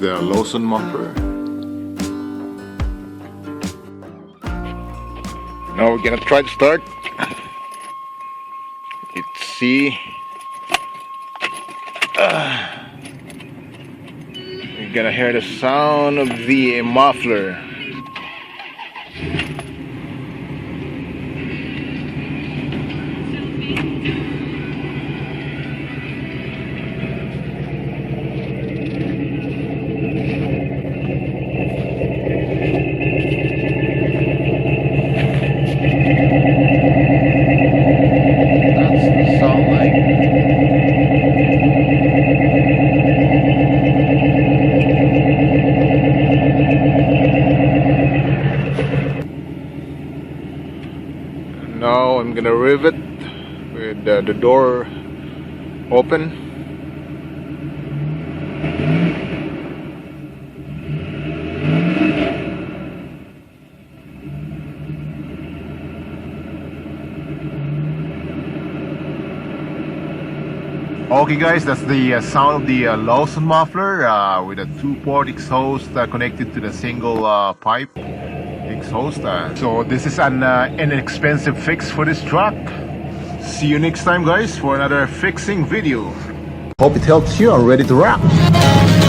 the LAWSON muffler. Now we're gonna try to start. Let's see. You're gonna hear the sound of the muffler. Now I'm gonna rivet with the door open. Okay guys, that's the sound of the LAWSON muffler with a 2-port exhaust connected to the single pipe exhaust. So this is an inexpensive fix for this truck. See you next time guys for another fixing video. Hope it helps you. I'm ready to wrap.